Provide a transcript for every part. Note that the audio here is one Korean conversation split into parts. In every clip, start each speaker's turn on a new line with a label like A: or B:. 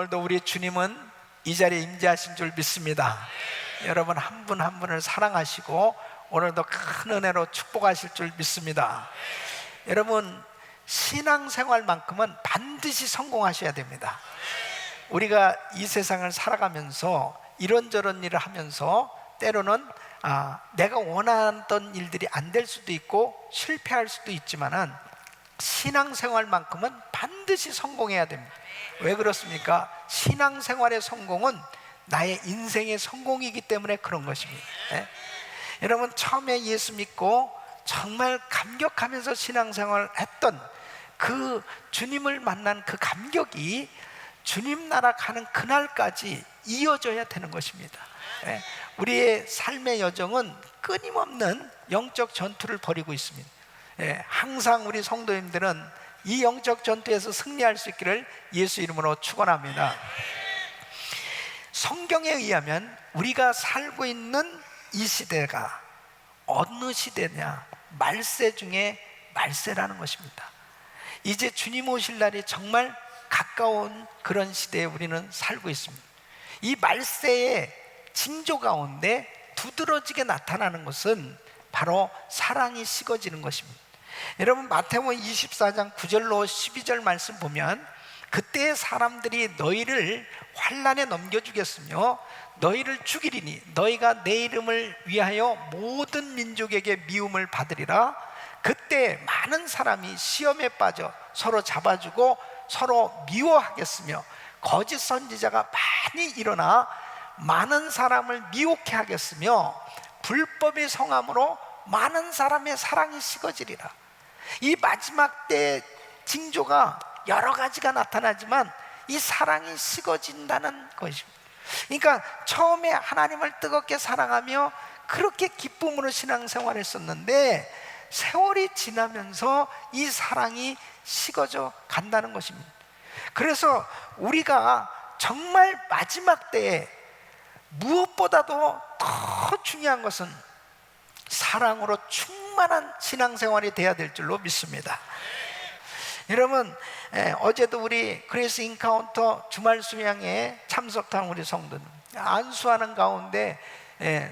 A: 오늘도 우리 주님은 이 자리에 임재하신 줄 믿습니다. 여러분 한 분 한 분을 사랑하시고 오늘도 큰 은혜로 축복하실 줄 믿습니다. 여러분 신앙생활만큼은 반드시 성공하셔야 됩니다. 우리가 이 세상을 살아가면서 이런저런 일을 하면서 때로는 내가 원하던 일들이 안 될 수도 있고 실패할 수도 있지만은 신앙생활만큼은 반드시 성공해야 됩니다. 왜 그렇습니까? 신앙생활의 성공은 나의 인생의 성공이기 때문에 그런 것입니다. 여러분 처음에 예수 믿고 정말 감격하면서 신앙생활을 했던 그 주님을 만난 그 감격이 주님 나라 가는 그날까지 이어져야 되는 것입니다. 우리의 삶의 여정은 끊임없는 영적 전투를 벌이고 있습니다. 항상 우리 성도님들은 이 영적 전투에서 승리할 수 있기를 예수 이름으로 축원합니다. 성경에 의하면 우리가 살고 있는 이 시대가 어느 시대냐? 말세 중에 말세라는 것입니다. 이제 주님 오실 날이 정말 가까운 그런 시대에 우리는 살고 있습니다. 이 말세의 징조 가운데 두드러지게 나타나는 것은 바로 사랑이 식어지는 것입니다. 여러분 마태복음 24장 9절로 12절 말씀 보면 그때 사람들이 너희를 환난에 넘겨주겠으며 너희를 죽이리니 너희가 내 이름을 위하여 모든 민족에게 미움을 받으리라. 그때 많은 사람이 시험에 빠져 서로 잡아주고 서로 미워하겠으며 거짓 선지자가 많이 일어나 많은 사람을 미혹해 하겠으며 불법의 성함으로 많은 사람의 사랑이 식어지리라. 이 마지막 때의 징조가 여러 가지가 나타나지만 이 사랑이 식어진다는 것입니다. 그러니까 처음에 하나님을 뜨겁게 사랑하며 그렇게 기쁨으로 신앙생활을 했었는데 세월이 지나면서 이 사랑이 식어져 간다는 것입니다. 그래서 우리가 정말 마지막 때에 무엇보다도 더 중요한 것은 사랑으로 충만한 신앙생활이 돼야 될 줄로 믿습니다. 여러분 어제도 우리 그레이스 인카운터 주말 수양에 참석한 우리 성도들 안수하는 가운데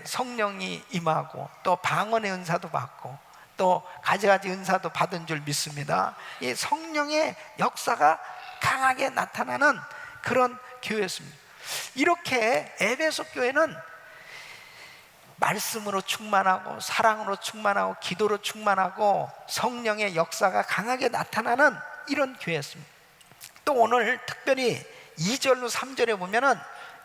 A: 성령이 임하고 또 방언의 은사도 받고 또 가지가지 은사도 받은 줄 믿습니다. 이 성령의 역사가 강하게 나타나는 그런 교회였습니다. 이렇게 에베소 교회는 말씀으로 충만하고 사랑으로 충만하고 기도로 충만하고 성령의 역사가 강하게 나타나는 이런 교회였습니다. 또 오늘 특별히 2절로 3절에 보면은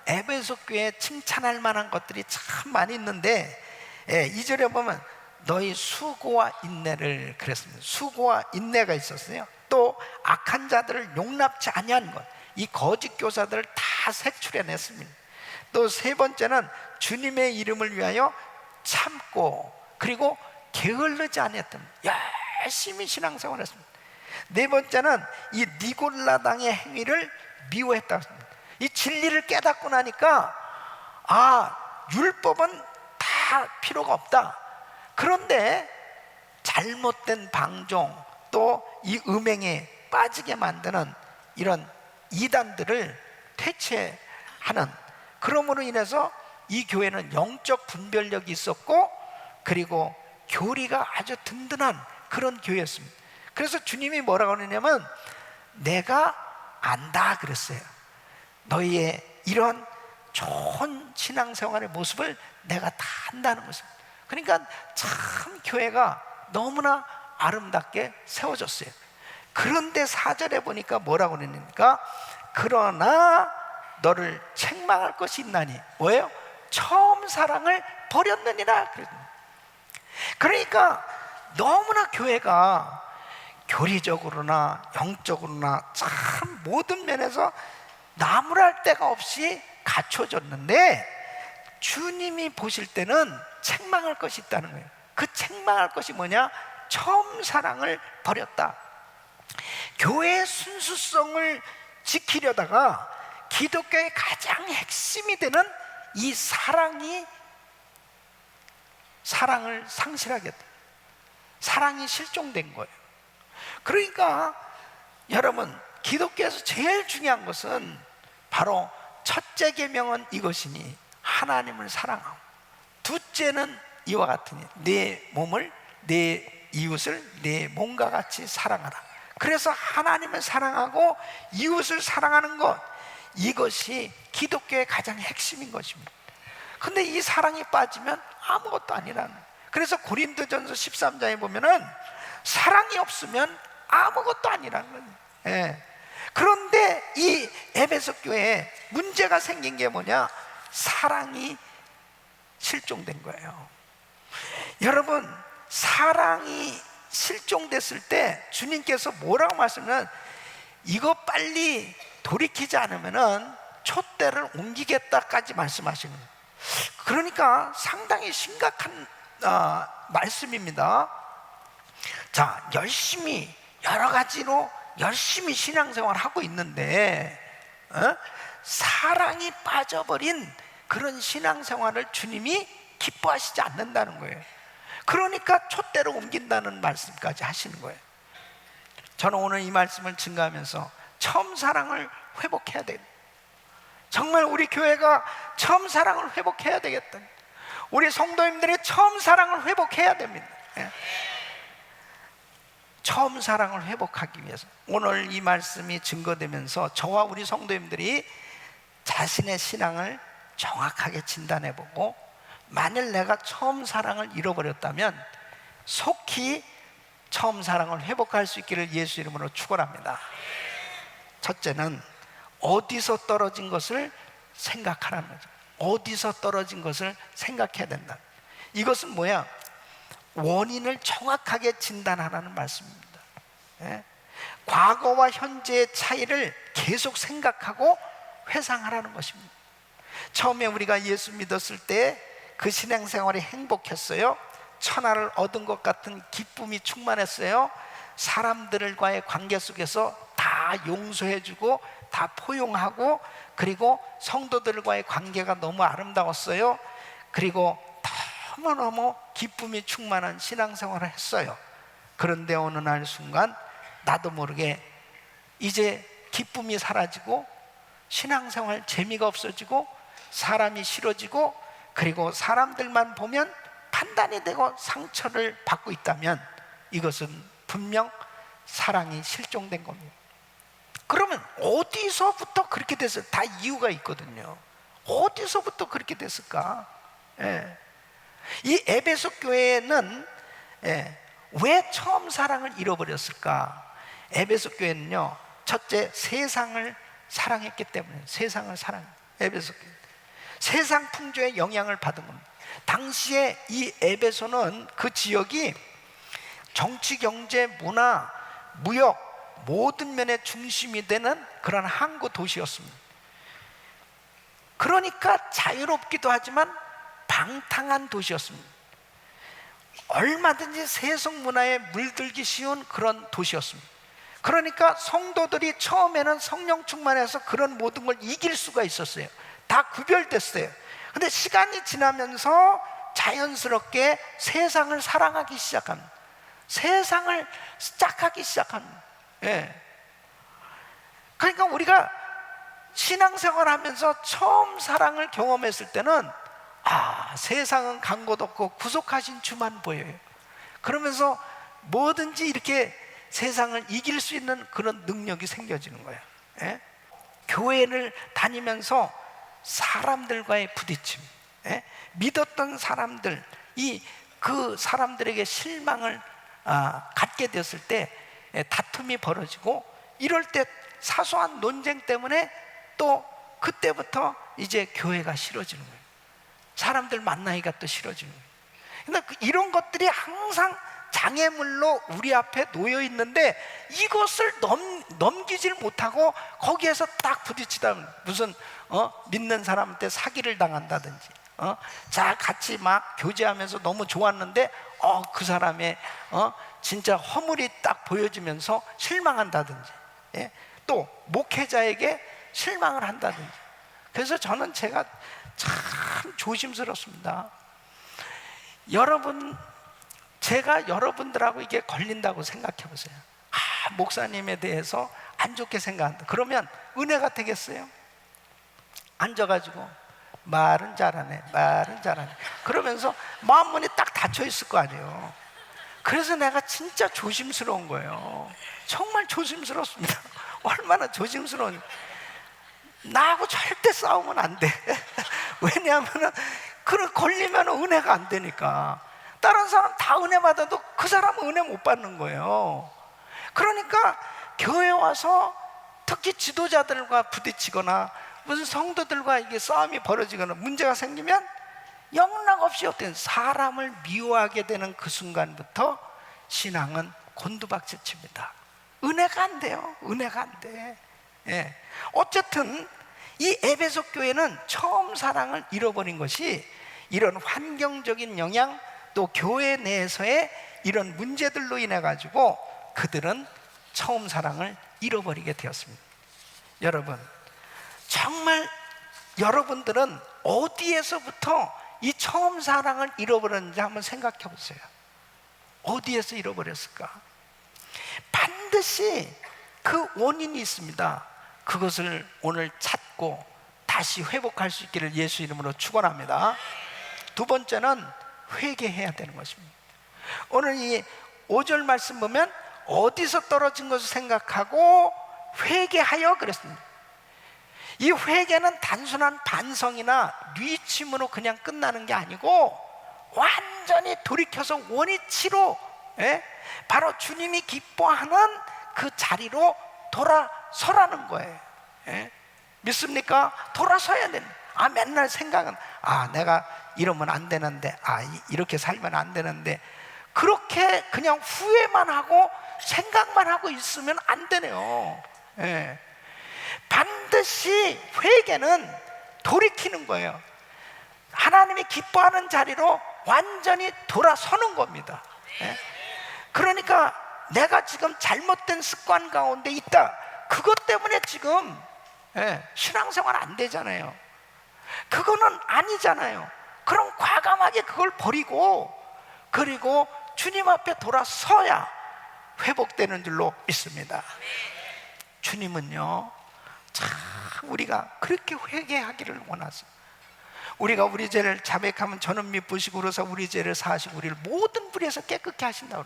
A: 에베소 교회에 칭찬할 만한 것들이 참 많이 있는데 2절에 보면 너희 수고와 인내를 그랬습니다. 수고와 인내가 있었어요. 또 악한 자들을 용납치 아니한 것, 이 거짓 교사들을 다 색출해냈습니다. 또 세 번째는 주님의 이름을 위하여 참고 그리고 게을르지 않았던 열심히 신앙생활을 했습니다. 네 번째는 이 니골라당의 행위를 미워했다고 했습니다. 이 진리를 깨닫고 나니까 율법은 다 필요가 없다. 그런데 잘못된 방종 또 이 음행에 빠지게 만드는 이런 이단들을 퇴치하는, 그러므로 인해서 이 교회는 영적 분별력이 있었고 그리고 교리가 아주 든든한 그런 교회였습니다. 그래서 주님이 뭐라고 하느냐면 내가 안다 그랬어요. 너희의 이런 좋은 신앙생활의 모습을 내가 다 안다는 것입니다. 그러니까 참 교회가 너무나 아름답게 세워졌어요. 그런데 4절에 보니까 뭐라고 그러니까 그러나 너를 책망할 것이 있나니 뭐예요? 처음 사랑을 버렸느니라. 그러니까 너무나 교회가 교리적으로나 영적으로나 참 모든 면에서 나무랄 데가 없이 갖춰졌는데 주님이 보실 때는 책망할 것이 있다는 거예요. 그 책망할 것이 뭐냐? 처음 사랑을 버렸다. 교회의 순수성을 지키려다가 기독교의 가장 핵심이 되는 이 사랑을 상실하게 했다. 사랑이 실종된 거예요. 그러니까 여러분 기독교에서 제일 중요한 것은 바로 첫째 계명은 이것이니 하나님을 사랑하고, 둘째는 이와 같으니 내 몸을, 내 이웃을 내 몸과 같이 사랑하라. 그래서 하나님을 사랑하고 이웃을 사랑하는 것, 이것이 기독교의 가장 핵심인 것입니다. 근데 이 사랑이 빠지면 아무것도 아니라는 거예요. 그래서 고린도전서 13장에 보면은 사랑이 없으면 아무것도 아니라는 거예요. 예. 그런데 이 에베소 교회에 문제가 생긴 게 뭐냐? 사랑이 실종된 거예요. 여러분, 사랑이 실종됐을 때 주님께서 뭐라고 말씀하면, 이거 빨리 돌이키지 않으면은 촛대를 옮기겠다까지 말씀하시는 거예요. 그러니까 상당히 심각한 말씀입니다. 자, 열심히 여러 가지로 열심히 신앙생활을 하고 있는데 사랑이 빠져버린 그런 신앙생활을 주님이 기뻐하시지 않는다는 거예요. 그러니까 촛대로 옮긴다는 말씀까지 하시는 거예요. 저는 오늘 이 말씀을 증거하면서 처음 사랑을 회복해야 돼요. 정말 우리 교회가 처음 사랑을 회복해야 되겠다. 우리 성도님들이 처음 사랑을 회복해야 됩니다. 처음 사랑을 회복하기 위해서 오늘 이 말씀이 증거되면서 저와 우리 성도님들이 자신의 신앙을 정확하게 진단해보고, 만일 내가 처음 사랑을 잃어버렸다면 속히 처음 사랑을 회복할 수 있기를 예수 이름으로 축원합니다. 첫째는 어디서 떨어진 것을 생각하라는 거죠. 어디서 떨어진 것을 생각해야 된다. 이것은 뭐야? 원인을 정확하게 진단하라는 말씀입니다. 과거와 현재의 차이를 계속 생각하고 회상하라는 것입니다. 처음에 우리가 예수 믿었을 때 그 신앙생활이 행복했어요. 천하를 얻은 것 같은 기쁨이 충만했어요. 사람들과의 관계 속에서 다 용서해주고 다 포용하고, 그리고 성도들과의 관계가 너무 아름다웠어요. 그리고 너무너무 기쁨이 충만한 신앙생활을 했어요. 그런데 어느 날 순간 나도 모르게 이제 기쁨이 사라지고 신앙생활 재미가 없어지고 사람이 싫어지고, 그리고 사람들만 보면 판단이 되고 상처를 받고 있다면 이것은 분명 사랑이 실종된 겁니다. 그러면 어디서부터 그렇게 됐어요? 다 이유가 있거든요. 어디서부터 그렇게 됐을까? 이 에베소 교회는 왜 처음 사랑을 잃어버렸을까? 에베소 교회는요, 첫째, 세상을 사랑했기 때문에. 세상을 사랑해요. 에베소 교회 세상 풍조의 영향을 받은 겁니다. 당시에 이 에베소는 그 지역이 정치, 경제, 문화, 무역 모든 면의 중심이 되는 그런 항구 도시였습니다. 그러니까 자유롭기도 하지만 방탕한 도시였습니다. 얼마든지 세속 문화에 물들기 쉬운 그런 도시였습니다. 그러니까 성도들이 처음에는 성령 충만해서 그런 모든 걸 이길 수가 있었어요. 다 구별됐어요. 근데 시간이 지나면서 자연스럽게 세상을 사랑하기 시작합니다. 세상을 짝하기 시작합니다. 그러니까 우리가 신앙생활 하면서 처음 사랑을 경험했을 때는 세상은 간 곳 없고 구속하신 주만 보여요. 그러면서 뭐든지 이렇게 세상을 이길 수 있는 그런 능력이 생겨지는 거예요. 교회를 다니면서 사람들과의 부딪힘, 믿었던 사람들, 그 사람들에게 실망을 갖게 되었을 때 다툼이 벌어지고, 이럴 때 사소한 논쟁 때문에 또 그때부터 이제 교회가 싫어지는 거예요. 사람들 만나기가 또 싫어지는 거예요. 그러니까 이런 것들이 항상 장애물로 우리 앞에 놓여 있는데 이것을 넘기질 못하고 거기에서 딱 부딪히다 무슨 믿는 사람한테 사기를 당한다든지, 자 같이 막 교제하면서 너무 좋았는데 그 사람의 진짜 허물이 딱 보여지면서 실망한다든지, 또 목회자에게 실망을 한다든지. 그래서 저는 제가 참 조심스럽습니다. 제가 여러분들하고 이게 걸린다고 생각해 보세요. 목사님에 대해서 안 좋게 생각한다. 그러면 은혜가 되겠어요? 앉아가지고 말은 잘하네, 말은 잘하네 그러면서 마음문이 딱 닫혀 있을 거 아니에요. 그래서 내가 진짜 조심스러운 거예요. 정말 조심스럽습니다. 얼마나 조심스러운. 나하고 절대 싸우면 안 돼. 왜냐하면 그걸 걸리면 은혜가 안 되니까. 다른 사람 다 은혜 받아도 그 사람은 은혜 못 받는 거예요. 그러니까 교회 와서 특히 지도자들과 부딪히거나 무슨 성도들과 이게 싸움이 벌어지거나 문제가 생기면 영락없이 어떤 사람을 미워하게 되는 그 순간부터 신앙은 곤두박질 칩니다. 은혜가 안 돼요. 은혜가 안 돼. 예. 어쨌든 이 에베소 교회는 처음 사랑을 잃어버린 것이 이런 환경적인 영향 또 교회 내에서의 이런 문제들로 인해 가지고 그들은 처음 사랑을 잃어버리게 되었습니다. 여러분, 정말 여러분들은 어디에서부터 이 처음 사랑을 잃어버렸는지 한번 생각해 보세요. 어디에서 잃어버렸을까? 반드시 그 원인이 있습니다. 그것을 오늘 찾고 다시 회복할 수 있기를 예수 이름으로 축원합니다. 두 번째는 회개해야 되는 것입니다. 오늘 이 5절 말씀 보면 어디서 떨어진 것을 생각하고 회개하여 그랬습니다. 이 회개는 단순한 반성이나 뉘침으로 그냥 끝나는 게 아니고 완전히 돌이켜서 원위치로 바로 주님이 기뻐하는 그 자리로 돌아서라는 거예요. 믿습니까? 돌아서야 됩니다. 맨날 생각은 내가 이러면 안 되는데 이렇게 살면 안 되는데 그렇게 그냥 후회만 하고 생각만 하고 있으면 안 되네요. 반드시 회개는 돌이키는 거예요. 하나님이 기뻐하는 자리로 완전히 돌아서는 겁니다. 그러니까 내가 지금 잘못된 습관 가운데 있다. 그것 때문에 지금 신앙생활 안 되잖아요. 그거는 아니잖아요. 그럼 과감하게 그걸 버리고 그리고 주님 앞에 돌아서야 회복되는 줄로 믿습니다. 주님은요 참 우리가 그렇게 회개하기를 원하세요. 우리가 우리 죄를 자백하면 저는 미쁘시고 그러서 우리 죄를 사하시고 우리를 모든 불의에서 깨끗게 하신다고.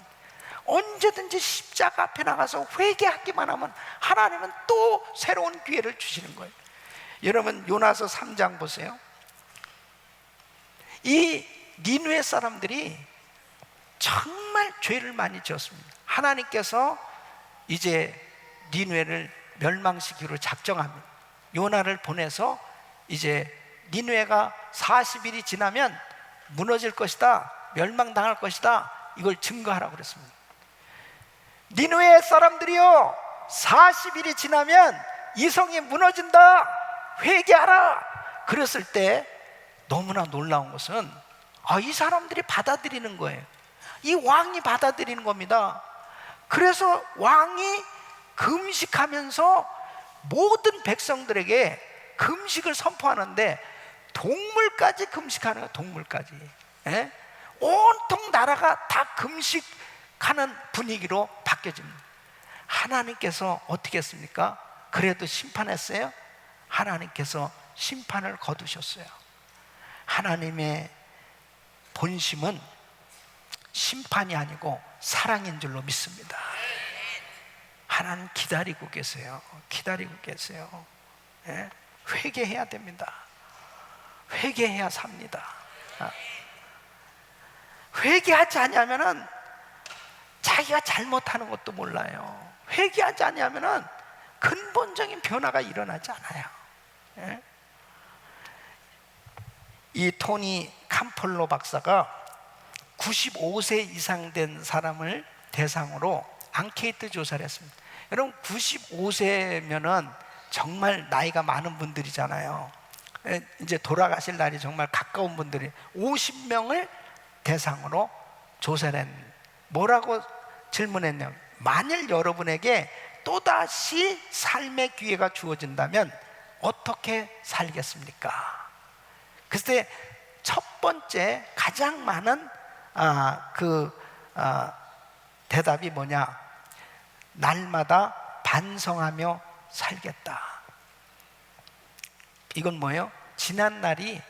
A: 언제든지 십자가 앞에 나가서 회개하기만 하면 하나님은 또 새로운 기회를 주시는 거예요. 여러분 요나서 3장 보세요. 이 니느웨 사람들이 정말 죄를 많이 지었습니다. 하나님께서 이제 니느웨를 멸망시키기로 작정합니다. 요나를 보내서 이제 니느웨가 40일이 지나면 무너질 것이다, 멸망당할 것이다, 이걸 증거하라고 그랬습니다. 니느웨 사람들이요 40일이 지나면 이 성이 무너진다, 회개하라. 그랬을 때 너무나 놀라운 것은 이 사람들이 받아들이는 거예요. 이 왕이 받아들이는 겁니다. 그래서 왕이 금식하면서 모든 백성들에게 금식을 선포하는데 동물까지 금식하는 거예요. 동물까지. 온통 나라가 다 금식하는 분위기로 바뀌어집니다. 하나님께서 어떻게 했습니까? 그래도 심판했어요? 하나님께서 심판을 거두셨어요. 하나님의 본심은 심판이 아니고 사랑인 줄로 믿습니다. 하나님 기다리고 계세요. 기다리고 계세요. 회개해야 됩니다. 회개해야 삽니다. 회개하지 않으면은 자기가 잘못하는 것도 몰라요. 회개하지 않으면은 근본적인 변화가 일어나지 않아요. 이 토니 캄폴로 박사가 95세 이상 된 사람을 대상으로 앙케이트 조사를 했습니다. 여러분 95세면은 정말 나이가 많은 분들이잖아요. 이제 돌아가실 날이 정말 가까운 분들이 50명을 대상으로 조사를 했는데 뭐라고 질문했냐면 만일 여러분에게 또다시 삶의 기회가 주어진다면 어떻게 살겠습니까? 그때 첫 번째 가장 많은 대답이 뭐냐? 날마다 반성하며 살겠다. 이건 뭐예요? 지난 날이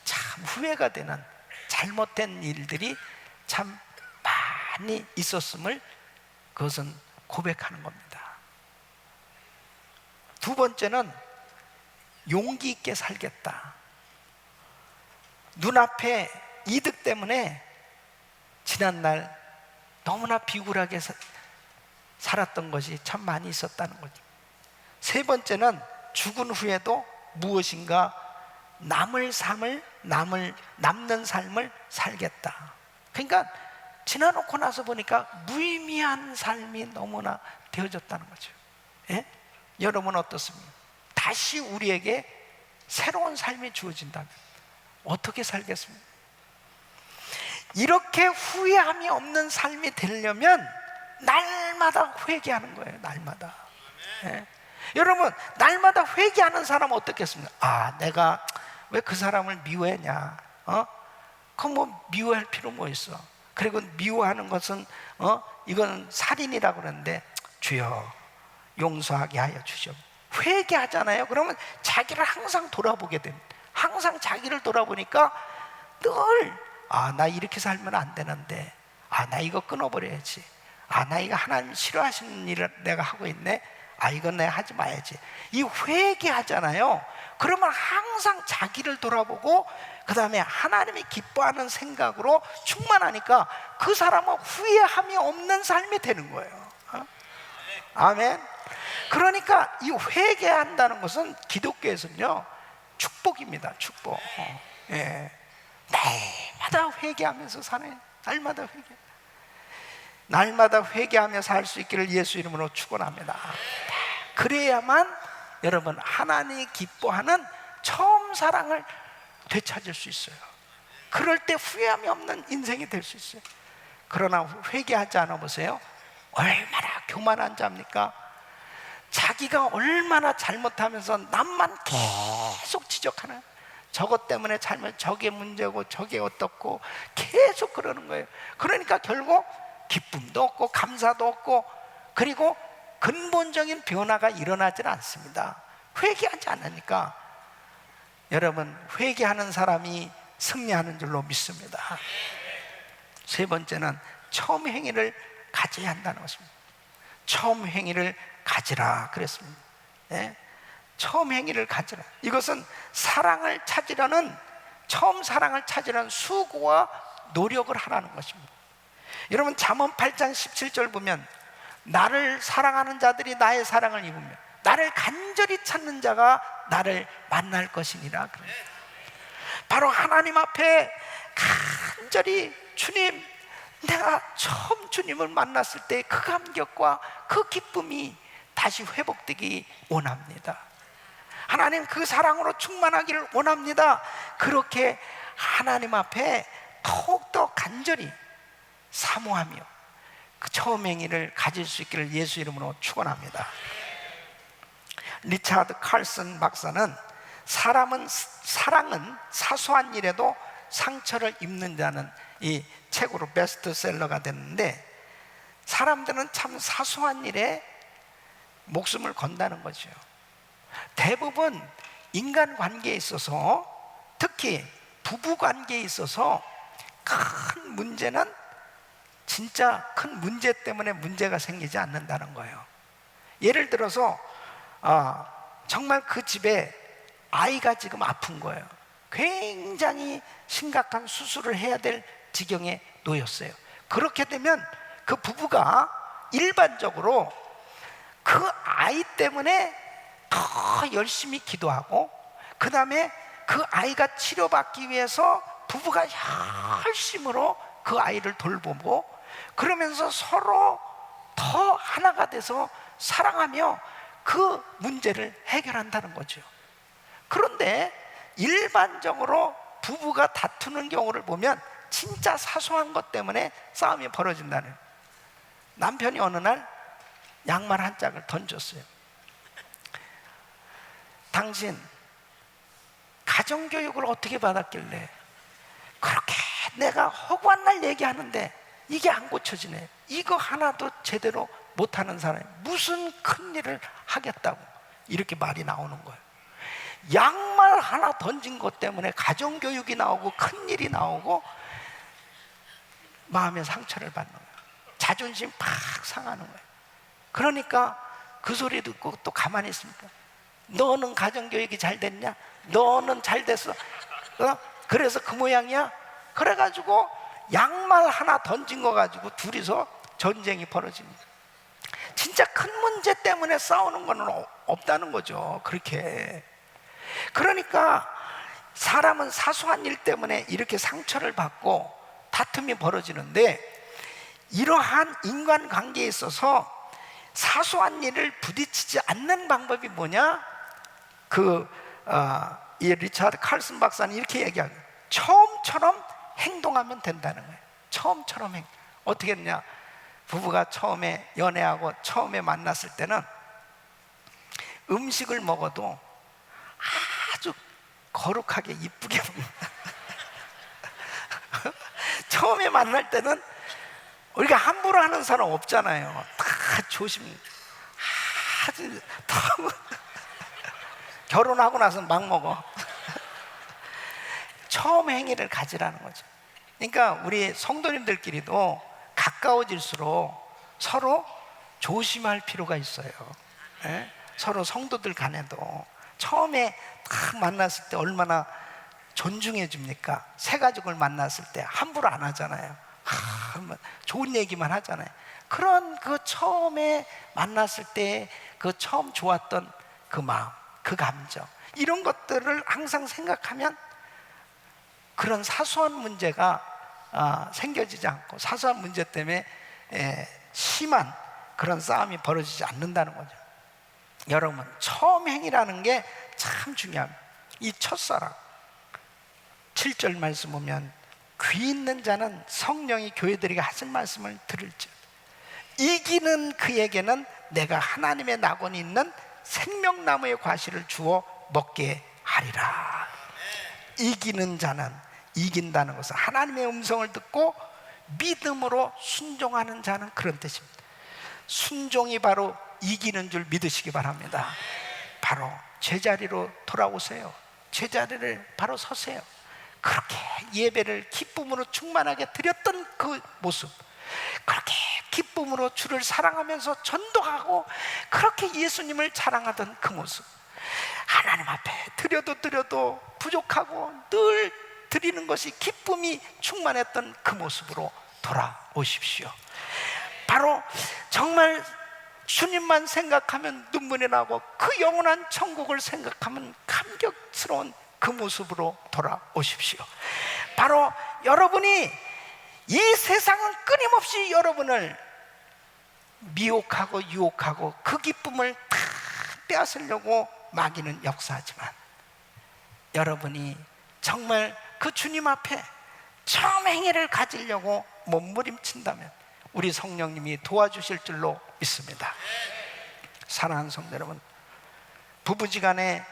A: 참 후회가 되는 잘못된 일들이 참 많이 있었음을 그것은 고백하는 겁니다. 두 번째는 용기 있게 살겠다. 눈앞에 이득 때문에 지난날 너무나 비굴하게 살았던 것이 참 많이 있었다는 거죠. 세 번째는 죽은 후에도 무엇인가 남는 삶을 살겠다. 그러니까 지나놓고 나서 보니까 무의미한 삶이 너무나 되어졌다는 거죠. 예? 여러분 어떻습니까? 다시 우리에게 새로운 삶이 주어진다면 어떻게 살겠습니까? 이렇게 후회함이 없는 삶이 되려면 날마다 회개하는 거예요. 날마다. 예? 여러분, 날마다 회개하는 사람은 어떻겠습니까? 아, 내가 왜 그 사람을 미워했냐? 그 뭐 미워할 필요 뭐 있어? 그리고 미워하는 것은 이건 살인이라고 그러는데 주여 용서하게 하여 주시오. 회개하잖아요. 그러면 자기를 항상 돌아보게 됩니다. 항상 자기를 돌아보니까 늘 나 이렇게 살면 안 되는데, 나 이거 끊어버려야지, 나 이거 하나님 싫어하시는 일을 내가 하고 있네, 이건 내가 하지 마야지. 이 회개하잖아요. 그러면 항상 자기를 돌아보고 그 다음에 하나님이 기뻐하는 생각으로 충만하니까 그 사람은 후회함이 없는 삶이 되는 거예요. 아멘. 그러니까 이 회개한다는 것은 기독교에서는요 축복입니다. 축복. 예. 날마다 회개하면서 사네. 날마다 회개하며 살 수 있기를 예수 이름으로 축원합니다. 그래야만 여러분 하나님이 기뻐하는 처음 사랑을 되찾을 수 있어요. 그럴 때 후회함이 없는 인생이 될 수 있어요. 그러나 회개하지 않아 보세요. 얼마나 교만한 자입니까? 자기가 얼마나 잘못하면서 남만 계속 지적하는, 저것 때문에 잘못, 저게 문제고 저게 어떻고 계속 그러는 거예요. 그러니까 결국 기쁨도 없고 감사도 없고, 그리고 근본적인 변화가 일어나질 않습니다. 회개하지 않으니까. 여러분, 회개하는 사람이 승리하는 줄로 믿습니다. 세 번째는 처음 행위를 가져야 한다는 것입니다. 처음 행위를 가지라 그랬습니다. 예? 처음 행위를 가지라. 이것은 처음 사랑을 찾으려는 수고와 노력을 하라는 것입니다. 여러분, 잠언 8장 17절 보면 나를 사랑하는 자들이 나의 사랑을 입으며 나를 간절히 찾는 자가 나를 만날 것이니라. 바로 하나님 앞에 간절히 주님, 내가 처음 주님을 만났을 때 그 감격과 그 기쁨이 다시 회복되기 원합니다. 하나님, 그 사랑으로 충만하기를 원합니다. 그렇게 하나님 앞에 더욱더 간절히 사모하며 그 처음 행위를 가질 수 있기를 예수 이름으로 축원합니다. 리차드 칼슨 박사는 사랑은 사소한 일에도 상처를 입는다는 이 책으로 베스트셀러가 됐는데, 사람들은 참 사소한 일에 목숨을 건다는 거죠. 대부분 인간관계에 있어서, 특히 부부관계에 있어서 큰 문제는 진짜 큰 문제 때문에 문제가 생기지 않는다는 거예요. 예를 들어서 정말 그 집에 아이가 지금 아픈 거예요. 굉장히 심각한 수술을 해야 될 지경에 놓였어요. 그렇게 되면 그 부부가 일반적으로 그 아이 때문에 더 열심히 기도하고, 그 다음에 그 아이가 치료받기 위해서 부부가 열심으로 그 아이를 돌보고, 그러면서 서로 더 하나가 돼서 사랑하며 그 문제를 해결한다는 거죠. 그런데 일반적으로 부부가 다투는 경우를 보면 진짜 사소한 것 때문에 싸움이 벌어진다는 거예요. 남편이 어느 날 양말 한 짝을 던졌어요. 당신 가정교육을 어떻게 받았길래 그렇게 내가 허구한 날 얘기하는데 이게 안 고쳐지네. 이거 하나도 제대로 못하는 사람이 무슨 큰일을 하겠다고 이렇게 말이 나오는 거예요. 양말 하나 던진 것 때문에 가정교육이 나오고 큰일이 나오고 마음의 상처를 받는 거예요. 자존심 팍 상하는 거예요. 그러니까 그 소리 듣고 또 가만히 있습니까? 너는 가정교육이 잘 됐냐? 너는 잘 됐어? 그래서 그 모양이야? 그래가지고 양말 하나 던진 거 가지고 둘이서 전쟁이 벌어집니다. 진짜 큰 문제 때문에 싸우는 거는 없다는 거죠. 그렇게. 그러니까 사람은 사소한 일 때문에 이렇게 상처를 받고 다툼이 벌어지는데, 이러한 인간관계에 있어서 사소한 일을 부딪히지 않는 방법이 뭐냐? 이 리차드 칼슨 박사는 이렇게 얘기하거든요. 처음처럼 행동하면 된다는 거예요. 처음처럼 어떻게 했냐? 부부가 처음에 연애하고 처음에 만났을 때는 음식을 먹어도 아주 거룩하게 이쁘게 먹는다. 처음에 만날 때는 우리가 함부로 하는 사람 없잖아요. 다 아주 결혼하고 나서 막 먹어. 처음 행위를 가지라는 거죠. 그러니까 우리 성도님들끼리도 가까워질수록 서로 조심할 필요가 있어요. 예? 서로 성도들 간에도 처음에 딱 만났을 때 얼마나 존중해 줍니까? 새 가족을 만났을 때 함부로 안 하잖아요. 좋은 얘기만 하잖아요. 그런 그 처음에 만났을 때 그 처음 좋았던 그 마음, 그 감정, 이런 것들을 항상 생각하면 그런 사소한 문제가 생겨지지 않고, 사소한 문제 때문에 심한 그런 싸움이 벌어지지 않는다는 거죠. 여러분, 처음 행위라는 게 참 중요합니다. 이 첫사랑 7절 말씀 보면, 귀 있는 자는 성령이 교회들에게 하신 말씀을 들을지, 이기는 그에게는 내가 하나님의 낙원이 있는 생명나무의 과실을 주어 먹게 하리라. 이기는 자는, 이긴다는 것은 하나님의 음성을 듣고 믿음으로 순종하는 자는, 그런 뜻입니다. 순종이 바로 이기는 줄 믿으시기 바랍니다. 바로 제자리로 돌아오세요. 제자리를 바로 서세요. 그렇게 예배를 기쁨으로 충만하게 드렸던 그 모습, 그렇게 기쁨으로 주를 사랑하면서 전도하고 그렇게 예수님을 자랑하던 그 모습, 하나님 앞에 드려도 부족하고 늘 드리는 것이 기쁨이 충만했던 그 모습으로 돌아오십시오. 바로 정말 주님만 생각하면 눈물이 나고 그 영원한 천국을 생각하면 감격스러운 그 모습으로 돌아오십시오. 바로 여러분이, 이 세상은 끊임없이 여러분을 미혹하고 유혹하고 그 기쁨을 다 빼앗으려고 마귀는 역사하지만, 여러분이 정말 그 주님 앞에 처음 행위를 가지려고 몸부림친다면 우리 성령님이 도와주실 줄로 믿습니다. 사랑하는 성도 여러분, 부부지간에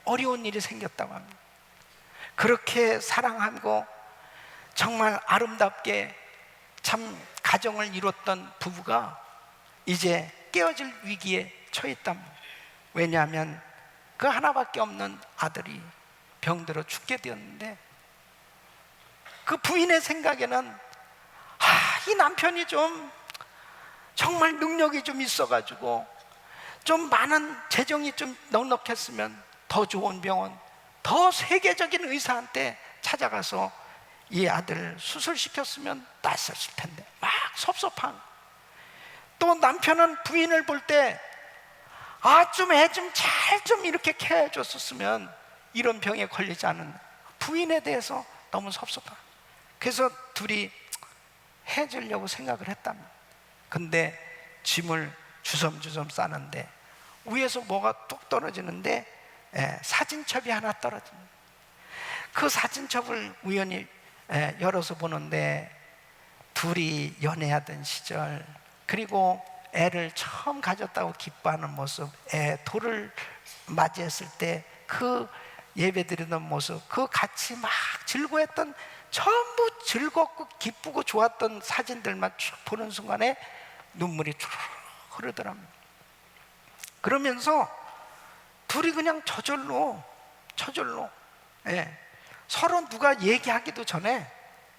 A: 어려운 일이 생겼다고 합니다. 그렇게 사랑하고 정말 아름답게 참 가정을 이뤘던 부부가 이제 깨어질 위기에 처했답니다. 왜냐하면 그 하나밖에 없는 아들이 병들어 죽게 되었는데, 그 부인의 생각에는 이 남편이 좀 정말 능력이 좀 있어가지고 좀 많은 재정이 좀 넉넉했으면 더 좋은 병원, 더 세계적인 의사한테 찾아가서 이 아들 수술시켰으면 낫었을 텐데, 막 섭섭한. 또 남편은 부인을 볼 때 좀 애 좀 잘 좀 이렇게 케어해줬었으면 이런 병에 걸리지 않은 부인에 대해서 너무 섭섭한. 그래서 둘이 해주려고 생각을 했답니다. 근데 짐을 주섬주섬 싸는데 위에서 뭐가 뚝 떨어지는데 사진첩이 하나 떨어집니다. 그 사진첩을 우연히 열어서 보는데, 둘이 연애하던 시절, 그리고 애를 처음 가졌다고 기뻐하는 모습, 돌을 맞이했을 때 그 예배드리던 모습, 그 같이 막 즐거워했던, 전부 즐겁고 기쁘고 좋았던 사진들만 쭉 보는 순간에 눈물이 쭉 흐르더랍니다. 그러면서 둘이 그냥 저절로 저절로. 예. 서로 누가 얘기하기도 전에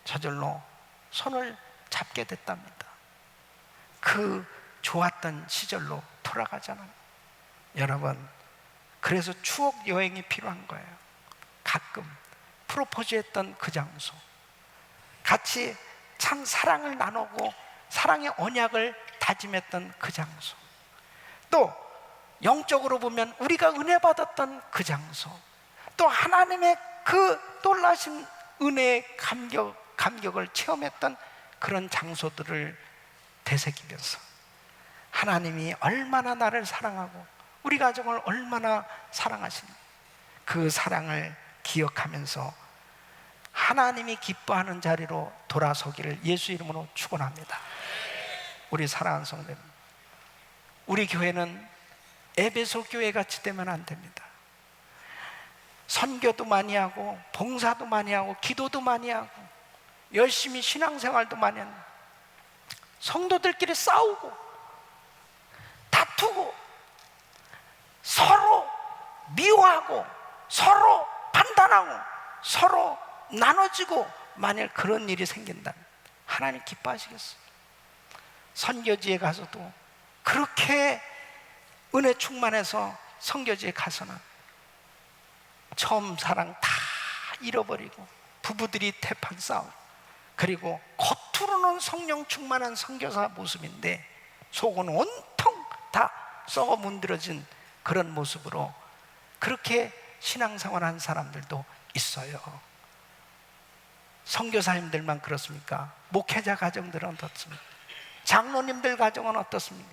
A: 저절로 손을 잡게 됐답니다. 그 좋았던 시절로 돌아가잖아요. 여러분, 그래서 추억 여행이 필요한 거예요. 가끔 프로포즈했던 그 장소, 같이 참 사랑을 나누고 사랑의 언약을 다짐했던 그 장소, 또 영적으로 보면 우리가 은혜 받았던 그 장소, 또 하나님의 그 놀라신 은혜의 감격을 체험했던 그런 장소들을 되새기면서 하나님이 얼마나 나를 사랑하고 우리 가정을 얼마나 사랑하시는지 그 사랑을 기억하면서 하나님이 기뻐하는 자리로 돌아서기를 예수 이름으로 축원합니다. 우리 사랑하는 성도님, 우리 교회는 에베소 교회 같이 되면 안 됩니다. 선교도 많이 하고 봉사도 많이 하고 기도도 많이 하고 열심히 신앙생활도 많이 하는, 성도들끼리 싸우고 다투고 서로 미워하고 서로 판단하고 서로 나눠지고 만일 그런 일이 생긴다면 하나님 기뻐하시겠어요? 선교지에 가서도 그렇게 은혜 충만해서 선교지에 가서는 처음 사랑 다 잃어버리고 부부들이 대판 싸우고, 그리고 겉으로는 성령 충만한 선교사 모습인데 속은 온통 다 썩어 문드러진 그런 모습으로 그렇게 신앙생활한 사람들도 있어요. 선교사님들만 그렇습니까? 목회자 가정들은 어떻습니까? 장로님들 가정은 어떻습니까?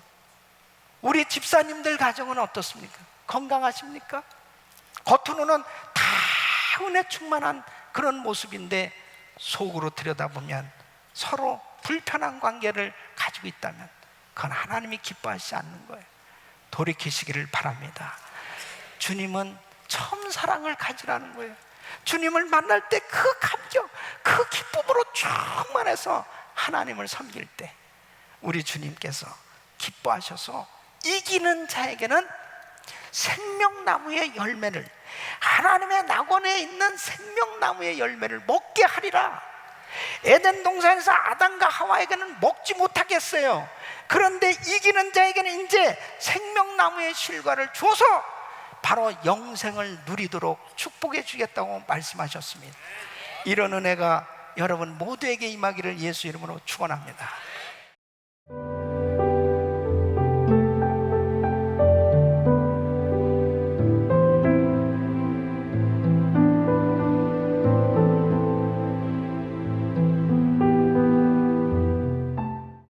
A: 우리 집사님들 가정은 어떻습니까? 건강하십니까? 겉으로는 다 은혜 충만한 그런 모습인데 속으로 들여다보면 서로 불편한 관계를 가지고 있다면 그건 하나님이 기뻐하시지 않는 거예요. 돌이키시기를 바랍니다. 주님은 처음 사랑을 가지라는 거예요. 주님을 만날 때 그 감격, 그 기쁨으로 충만해서 하나님을 섬길 때 우리 주님께서 기뻐하셔서 이기는 자에게는 생명나무의 열매를, 하나님의 낙원에 있는 생명나무의 열매를 먹게 하리라. 에덴 동산에서 아담과 하와에게는 먹지 못하겠어요. 그런데 이기는 자에게는 이제 생명나무의 실과를 주어서 바로 영생을 누리도록 축복해 주겠다고 말씀하셨습니다. 이런 은혜가 여러분 모두에게 임하기를 예수 이름으로 축원합니다.